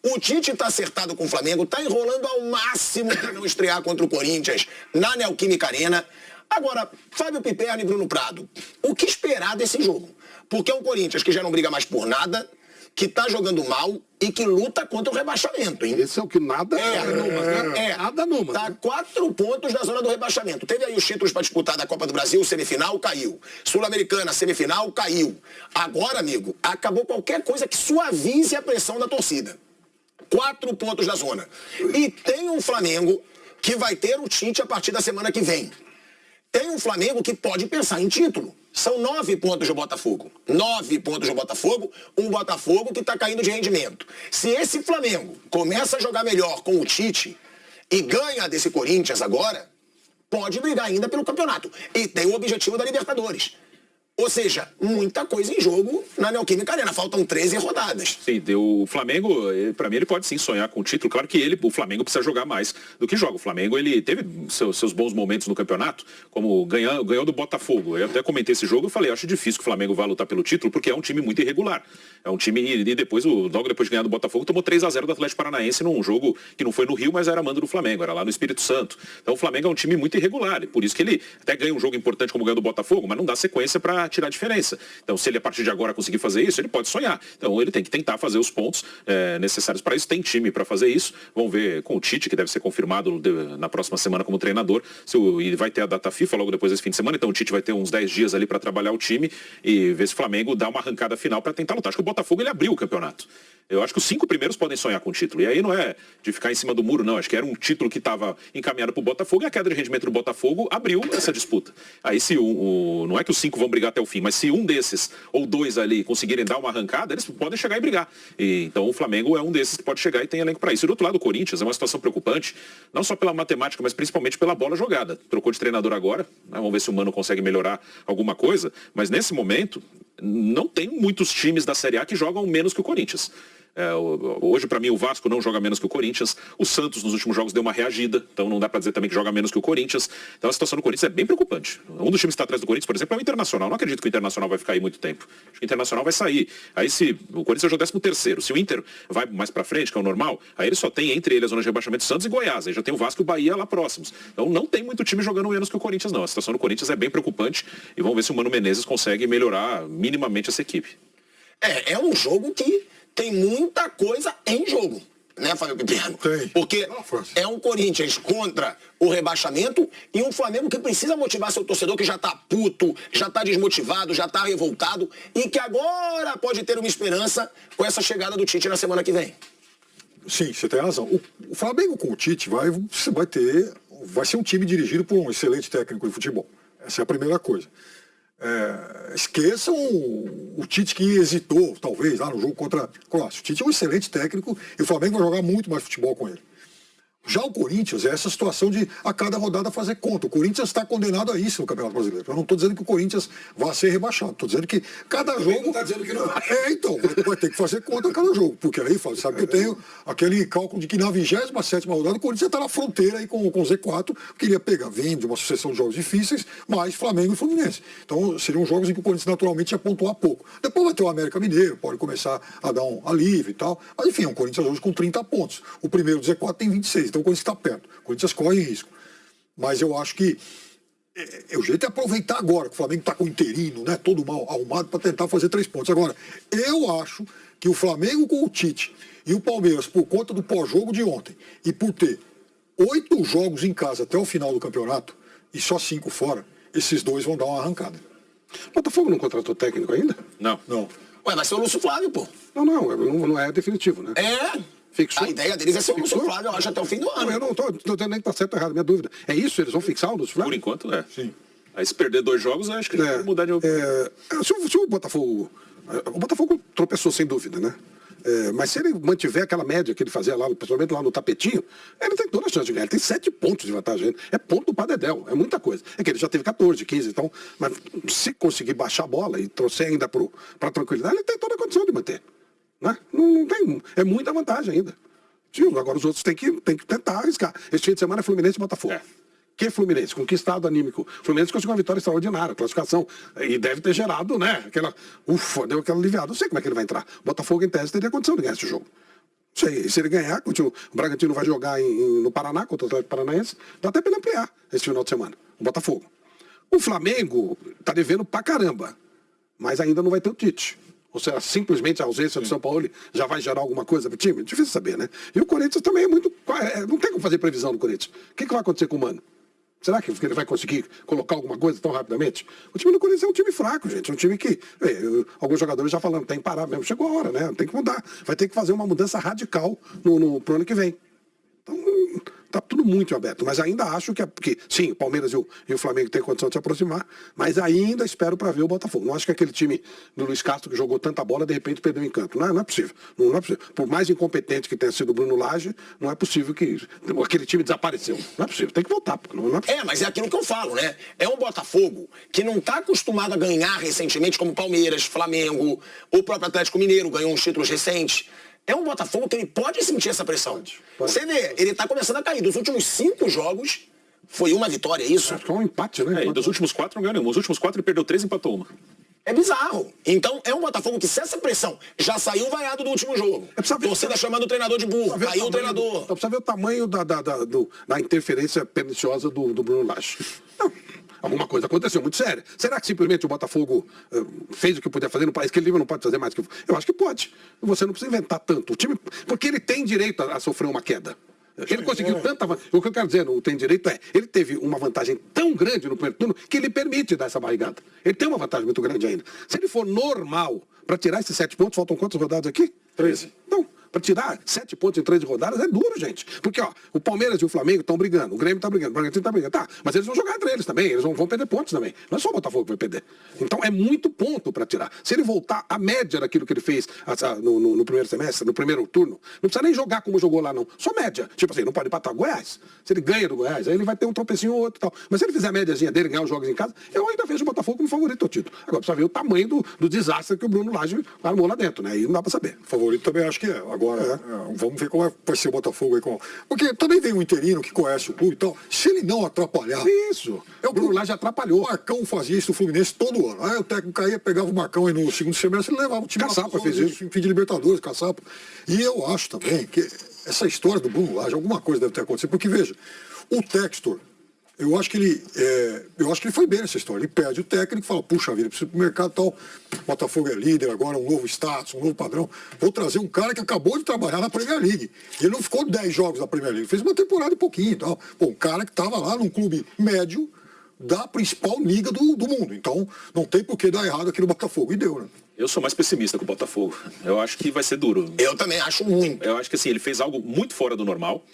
O Tite tá acertado com o Flamengo, tá enrolando ao máximo para não estrear contra o Corinthians na Neoquímica Arena. Agora, Fábio Piperno e Bruno Prado, o que esperar desse jogo? Porque é um Corinthians que já não briga mais por nada, que tá jogando mal e que luta contra o rebaixamento, hein? Esse é o que nada nada número. Tá 4 pontos da zona do rebaixamento. Teve aí os títulos para disputar da Copa do Brasil, semifinal, caiu. Sul-Americana, semifinal, caiu. Agora, amigo, acabou qualquer coisa que suavize a pressão da torcida. 4 pontos da zona. E tem um Flamengo que vai ter o Tite a partir da semana que vem. Tem um Flamengo que pode pensar em título. São 9 pontos do Botafogo. 9 pontos do Botafogo, um Botafogo que está caindo de rendimento. Se esse Flamengo começa a jogar melhor com o Tite e ganha desse Corinthians agora, pode brigar ainda pelo campeonato. E tem o objetivo da Libertadores. Ou seja, muita coisa em jogo na Neoquímica Arena. Faltam 13 rodadas. Sim, o Flamengo, para mim, ele pode sim sonhar com o título. Claro que o Flamengo precisa jogar mais do que joga. O Flamengo, ele teve seus bons momentos no campeonato, como ganhou do Botafogo. Eu até comentei esse jogo e falei, acho difícil que o Flamengo vá lutar pelo título, porque é um time muito irregular. É um time, e depois, logo depois de ganhar do Botafogo, tomou 3-0 do Atlético Paranaense num jogo que não foi no Rio, mas era mando do Flamengo, era lá no Espírito Santo. Então o Flamengo é um time muito irregular, e por isso que ele até ganha um jogo importante como ganhou do Botafogo, mas não dá sequência para tirar a diferença. Então, se ele a partir de agora conseguir fazer isso, ele pode sonhar. Então, ele tem que tentar fazer os pontos necessários para isso. Tem time para fazer isso. Vamos ver com o Tite, que deve ser confirmado na próxima semana como treinador. E vai ter a data FIFA logo depois desse fim de semana. Então, o Tite vai ter uns 10 dias ali para trabalhar o time e ver se o Flamengo dá uma arrancada final para tentar lutar. Acho que o Botafogo, ele abriu o campeonato. Eu acho que os 5 primeiros podem sonhar com o título. E aí não é de ficar em cima do muro, não. Acho que era um título que estava encaminhado para o Botafogo e a queda de rendimento do Botafogo abriu essa disputa. Aí se não é que os 5 vão brigar até o fim, mas se um desses ou 2 ali conseguirem dar uma arrancada, eles podem chegar e brigar. Então o Flamengo é um desses que pode chegar e tem elenco para isso. E do outro lado, o Corinthians é uma situação preocupante, não só pela matemática, mas principalmente pela bola jogada. Trocou de treinador agora, né? Vamos ver se o Mano consegue melhorar alguma coisa, mas nesse momento não tem muitos times da Série A que jogam menos que o Corinthians. Hoje, para mim, o Vasco não joga menos que o Corinthians. O Santos, nos últimos jogos, deu uma reagida. Então, não dá para dizer também que joga menos que o Corinthians. Então, a situação do Corinthians é bem preocupante. Um dos times que está atrás do Corinthians, por exemplo, é o Internacional. Não acredito que o Internacional vai ficar aí muito tempo. Acho que o Internacional vai sair. Aí, se o Corinthians joga 13º, se o Inter vai mais para frente, que é o normal, aí ele só tem entre ele a zona de rebaixamento Santos e Goiás. Aí já tem o Vasco e o Bahia lá próximos. Então, não tem muito time jogando menos que o Corinthians, não. A situação do Corinthians é bem preocupante. E vamos ver se o Mano Menezes consegue melhorar minimamente essa equipe. É um jogo que tem muita coisa em jogo, né, Fábio Piperno? Porque é um Corinthians contra o rebaixamento e um Flamengo que precisa motivar seu torcedor que já tá puto, já tá desmotivado, já tá revoltado e que agora pode ter uma esperança com essa chegada do Tite na semana que vem. Sim, você tem razão. O Flamengo com o Tite vai ser um time dirigido por um excelente técnico de futebol. Essa é a primeira coisa. Esqueçam o Tite que hesitou, talvez, lá no jogo contra a Croácia. O Tite é um excelente técnico e o Flamengo vai jogar muito mais futebol com ele. Já o Corinthians é essa situação de a cada rodada fazer conta. O Corinthians está condenado a isso no Campeonato Brasileiro. Eu não estou dizendo que o Corinthians vai ser rebaixado. Estou dizendo que cada jogo... Não está dizendo que não vai. Então, vai ter que fazer conta a cada jogo. Porque aí, Fábio, sabe que eu tenho aquele cálculo de que na 27ª rodada o Corinthians está na fronteira aí com o Z4, queria pegar, vindo de uma sucessão de jogos difíceis, mais Flamengo e Fluminense. Então, seriam jogos em que o Corinthians naturalmente ia pontuar pouco. Depois vai ter o América Mineiro, pode começar a dar um alívio e tal. Mas, enfim, é um Corinthians hoje com 30 pontos. O primeiro do Z4 tem 26. Então o Corinthians está perto. O Corinthians corre risco. Mas eu acho que o jeito é aproveitar agora, que o Flamengo está com o interino, né, todo mal arrumado, para tentar fazer 3 pontos. Agora, eu acho que o Flamengo com o Tite e o Palmeiras, por conta do pós-jogo de ontem, e por ter 8 jogos em casa até o final do campeonato, e só 5 fora, esses 2 vão dar uma arrancada. O Botafogo não contratou técnico ainda? Não. Ué, vai ser o Lúcio Flávio, pô. Não é definitivo, né? Fixou? A ideia deles é ser o Lúcio Flávio, eu acho, até o fim do ano. Não, eu não estou dizendo nem que está certo ou errado, minha dúvida. É isso? Eles vão fixar o Lúcio Flávio? Por enquanto, é. Sim. Aí se perder 2 jogos, eu acho que vai mudar de opinião. Se o Botafogo... O Botafogo tropeçou, sem dúvida, né? Mas se ele mantiver aquela média que ele fazia lá, principalmente lá no tapetinho, ele tem toda a chance de ganhar. Ele tem 7 pontos de vantagem. É ponto do Padedel, é muita coisa. É que ele já teve 14, 15, então... Mas se conseguir baixar a bola e trouxer ainda para a tranquilidade, ele tem toda a condição de manter. Né? Não tem... É muita vantagem ainda. Agora os outros têm que tentar arriscar. Esse fim de semana é Fluminense e Botafogo. Que Fluminense? Com que estado anímico? Fluminense conseguiu uma vitória extraordinária, classificação. E deve ter gerado, né? Deu aquela aliviada. Não sei como é que ele vai entrar. Botafogo, em tese, teria condição de ganhar esse jogo. Sei, se ele ganhar, o Bragantino vai jogar no Paraná contra o Atlético Paranaense, dá até para ele ampliar esse final de semana, o Botafogo. O Flamengo está devendo pra caramba, mas ainda não vai ter o Tite. Ou seja, simplesmente a ausência do São Paulo já vai gerar alguma coisa para o time? Difícil saber, né? E o Corinthians também é muito... Não tem como fazer previsão do Corinthians. O que vai acontecer com o Mano? Será que ele vai conseguir colocar alguma coisa tão rapidamente? O time do Corinthians é um time fraco, gente. É um time que... alguns jogadores já falando, tem que parar mesmo. Chegou a hora, né? Tem que mudar. Vai ter que fazer uma mudança radical pro ano que vem. Então, tá tudo muito aberto. Mas ainda acho que sim, o Palmeiras e o Flamengo têm condição de se aproximar, mas ainda espero para ver o Botafogo. Não acho que aquele time do Luiz Castro que jogou tanta bola, de repente perdeu o encanto. Não é possível. Não é possível. Por mais incompetente que tenha sido o Bruno Lage, não é possível que aquele time desapareceu. Não é possível. Tem que voltar. Não é possível. Mas é aquilo que eu falo, né? É um Botafogo que não está acostumado a ganhar recentemente, como Palmeiras, Flamengo, o próprio Atlético Mineiro ganhou uns títulos recentes. É um Botafogo que ele pode sentir essa pressão. Pode. Você vê, ele está começando a cair. Dos últimos 5 jogos, foi uma vitória, isso? Foi um empate, né? E dos últimos 4 não ganhou nenhum. Os últimos 4 ele perdeu 3 e empatou uma. É bizarro. Então, é um Botafogo que, se essa pressão já saiu vaiado do último jogo, você tá chamando o treinador de burro, caiu o treinador. Precisa ver o tamanho da interferência perniciosa do Bruno Lage. Não. Alguma coisa aconteceu muito séria. Será que simplesmente o Botafogo fez o que podia fazer no país, que ele não pode fazer mais que... Eu acho que pode. Você não precisa inventar tanto. O time, porque ele tem direito a sofrer uma queda. Ele conseguiu tanta... O que eu quero dizer, não tem direito ele teve uma vantagem tão grande no primeiro turno que ele permite dar essa barrigada. Ele tem uma vantagem muito grande ainda. Se ele for normal, para tirar esses 7 pontos, faltam quantas rodadas aqui? 13. Não. Para tirar 7 pontos em 13 rodadas é duro, gente. Porque, o Palmeiras e o Flamengo estão brigando, o Grêmio está brigando, o Bragantino está brigando. Tá, mas eles vão jogar entre eles também, eles vão perder pontos também. Não é só o Botafogo que vai perder. Então é muito ponto para tirar. Se ele voltar à média daquilo que ele fez no primeiro semestre, no primeiro turno, não precisa nem jogar como jogou lá, não. Só média. Tipo assim, não pode empatar o Goiás. Se ele ganha do Goiás, aí ele vai ter um tropecinho ou outro e tal. Mas se ele fizer a médiazinha dele, ganhar os jogos em casa, eu ainda vejo o Botafogo como favorito ao título. Agora precisa ver o tamanho do desastre que o Bruno Lage armou lá dentro, né? Aí não dá para saber. Favorito também acho que é. Agora... Vamos ver como vai ser o Botafogo aí. Porque também vem um interino que conhece o clube e tal. Se ele não atrapalhar... Isso. O Bruno Lage atrapalhou. O Marcão fazia isso no Fluminense todo ano. Aí o técnico caía, pegava o Marcão aí no segundo semestre e levava o time... Caçapa fez isso. Em fim de Libertadores, Caçapa. E eu acho também que essa história do Bruno Lage, alguma coisa deve ter acontecido. Porque, veja, o Textor... Eu acho que ele foi bem nessa história. Ele perde o técnico e fala, puxa vida, preciso ir pro mercado e tal. Botafogo é líder, agora um novo status, um novo padrão. Vou trazer um cara que acabou de trabalhar na Premier League. Ele não ficou 10 jogos na Premier League, fez uma temporada e pouquinho e tal. Pô, um cara que estava lá num clube médio da principal liga do mundo. Então, não tem por que dar errado aqui no Botafogo. E deu, né? Eu sou mais pessimista com o Botafogo. Eu acho que vai ser duro. Eu também acho muito. Eu acho que assim, ele fez algo muito fora do normal.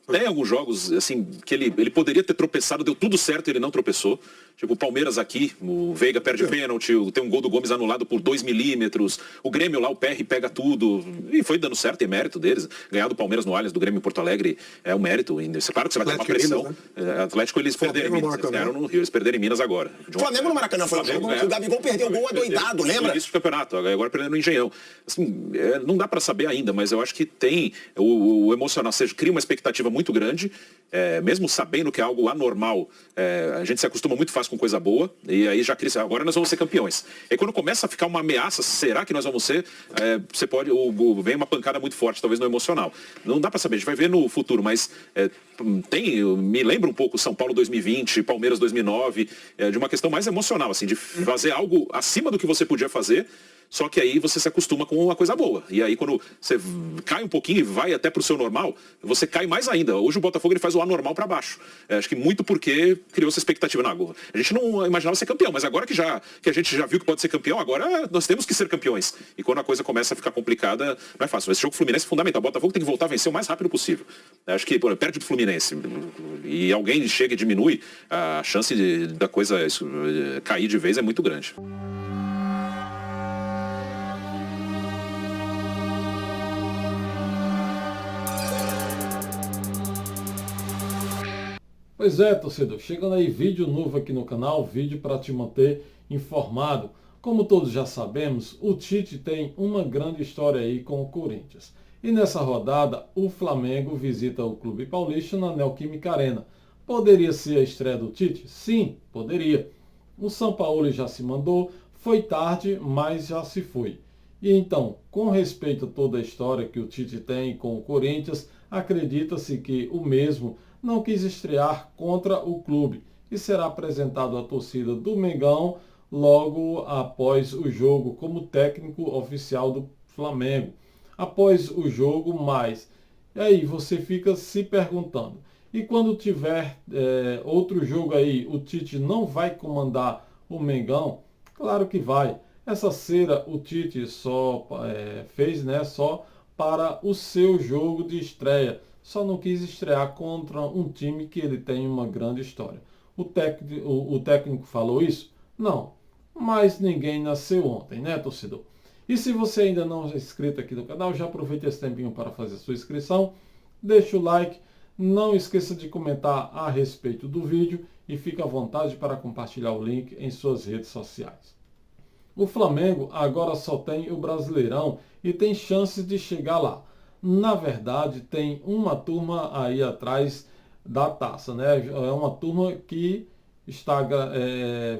Tem alguns jogos, assim, que ele poderia ter tropeçado, deu tudo certo e ele não tropeçou. Tipo, o Palmeiras aqui, o Veiga perde pênalti, tem um gol do Gomes anulado por 2 milímetros. O Grêmio lá, o PR pega tudo. E foi dando certo, tem mérito deles. Ganhar do Palmeiras no Allianz, do Grêmio em Porto Alegre, é um mérito. Claro que você vai ter uma pressão. Minas, né? Atlético, eles perderam em Minas. Eles ganharam no Rio, eles perderam em Minas agora. Flamengo no Maracanã foi o jogo que o Gabigol perdeu o gol adoidado, lembra? No início do campeonato, agora perdendo no Engenhão. Assim, não dá para saber ainda, mas eu acho que tem o emocional, ou seja, cria uma expectativa muito grande. Mesmo sabendo que é algo anormal, a gente se acostuma muito fácil com coisa boa, e aí já cria, agora nós vamos ser campeões. E quando começa a ficar uma ameaça, será que nós vamos ser? Você pode, vem uma pancada muito forte, talvez no emocional. Não dá para saber, a gente vai ver no futuro, mas me lembra um pouco São Paulo 2020, Palmeiras 2009, de uma questão mais emocional, assim, de fazer algo acima do que você podia fazer. Só que aí você se acostuma com uma coisa boa. E aí quando você cai um pouquinho e vai até pro seu normal, você cai mais ainda. Hoje o Botafogo ele faz o anormal para baixo. Acho que muito porque criou essa expectativa na água. A gente não imaginava ser campeão, mas agora que a gente já viu que pode ser campeão, agora nós temos que ser campeões. E quando a coisa começa a ficar complicada, não é fácil. Esse jogo Fluminense é fundamental. O Botafogo tem que voltar a vencer o mais rápido possível. Acho que perde do Fluminense e alguém chega e diminui, a chance da coisa cair de vez é muito grande. Pois é, torcedor, chegando aí vídeo novo aqui no canal, vídeo para te manter informado. Como todos já sabemos, o Tite tem uma grande história aí com o Corinthians. E nessa rodada, o Flamengo visita o Clube Paulista na Neoquímica Arena. Poderia ser a estreia do Tite? Sim, poderia. O São Paulo já se mandou, foi tarde, mas já se foi. E então, com respeito a toda a história que o Tite tem com o Corinthians, acredita-se que o mesmo não quis estrear contra o clube e será apresentado à torcida do Mengão logo após o jogo como técnico oficial do Flamengo. Após o jogo, e aí você fica se perguntando, e quando tiver outro jogo aí, o Tite não vai comandar o Mengão? Claro que vai. Essa cera o Tite só fez só para o seu jogo de estreia. Só não quis estrear contra um time que ele tem uma grande história. O técnico falou isso? Não. Mas ninguém nasceu ontem, né, torcedor? E se você ainda não é inscrito aqui no canal, já aproveita esse tempinho para fazer a sua inscrição. Deixa o like. Não esqueça de comentar a respeito do vídeo e fique à vontade para compartilhar o link em suas redes sociais. O Flamengo agora só tem o Brasileirão e tem chances de chegar lá. Na verdade, tem uma turma aí atrás da taça, né? É uma turma que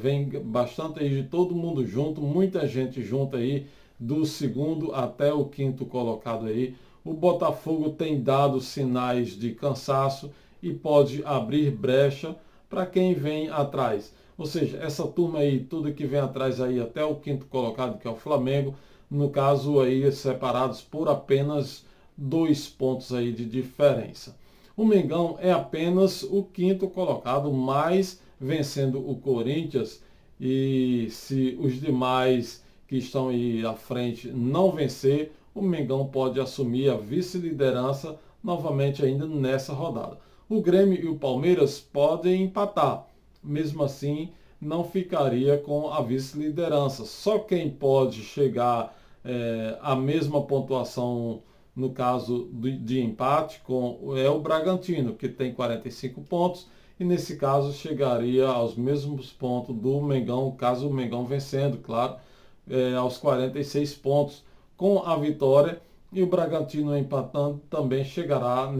vem bastante aí de todo mundo junto, muita gente junto aí, do segundo até o quinto colocado aí. O Botafogo tem dado sinais de cansaço e pode abrir brecha para quem vem atrás. Ou seja, essa turma aí, tudo que vem atrás aí até o quinto colocado, que é o Flamengo, no caso aí separados por apenas 2 pontos aí de diferença. O Mengão é apenas o quinto colocado, mas vencendo o Corinthians, e se os demais que estão aí à frente não vencer, o Mengão pode assumir a vice-liderança novamente ainda nessa rodada. O Grêmio e o Palmeiras podem empatar. Mesmo assim, não ficaria com a vice-liderança. Só quem pode chegar à mesma pontuação, no caso de empate, é o Bragantino, que tem 45 pontos, e nesse caso chegaria aos mesmos pontos do Mengão, caso o Mengão vencendo, claro, aos 46 pontos com a vitória, e o Bragantino empatando também chegará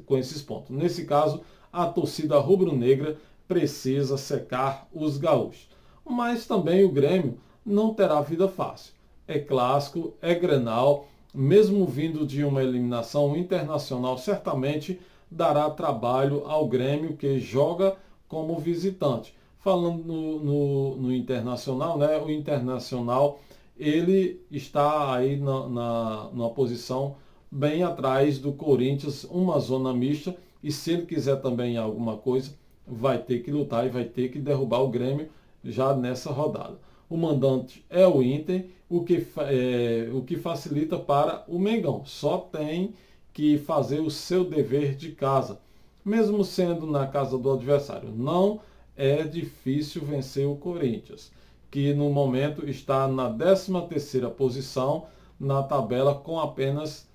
com esses pontos. Nesse caso, a torcida rubro-negra precisa secar os gaúchos. Mas também o Grêmio não terá vida fácil. É clássico, é Grenal, mesmo vindo de uma eliminação internacional, certamente dará trabalho ao Grêmio, que joga como visitante. Falando no Internacional, né? O Internacional, ele está aí numa posição bem atrás do Corinthians, uma zona mista, e se ele quiser também alguma coisa, vai ter que lutar e vai ter que derrubar o Grêmio já nessa rodada. O mandante é o Inter, o que facilita para o Mengão. Só tem que fazer o seu dever de casa, mesmo sendo na casa do adversário. Não é difícil vencer o Corinthians, que no momento está na 13ª posição na tabela com apenas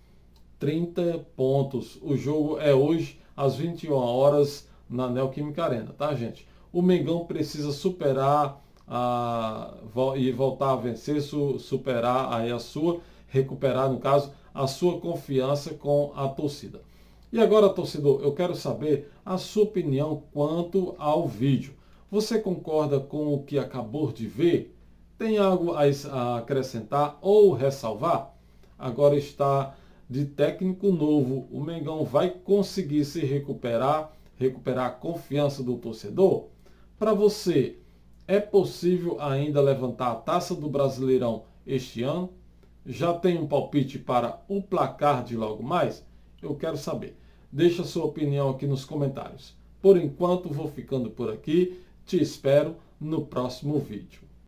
30 pontos. O jogo é hoje às 21 horas na Neoquímica Arena, tá, gente? O Mengão precisa superar e voltar a vencer, superar aí recuperar, no caso, a sua confiança com a torcida. E agora, torcedor, eu quero saber a sua opinião quanto ao vídeo. Você concorda com o que acabou de ver? Tem algo a acrescentar ou ressalvar? Agora está de técnico novo. O Mengão vai conseguir se recuperar a confiança do torcedor? Para você, é possível ainda levantar a taça do Brasileirão este ano? Já tem um palpite para o placar de logo mais? Eu quero saber. Deixa sua opinião aqui nos comentários. Por enquanto, vou ficando por aqui. Te espero no próximo vídeo.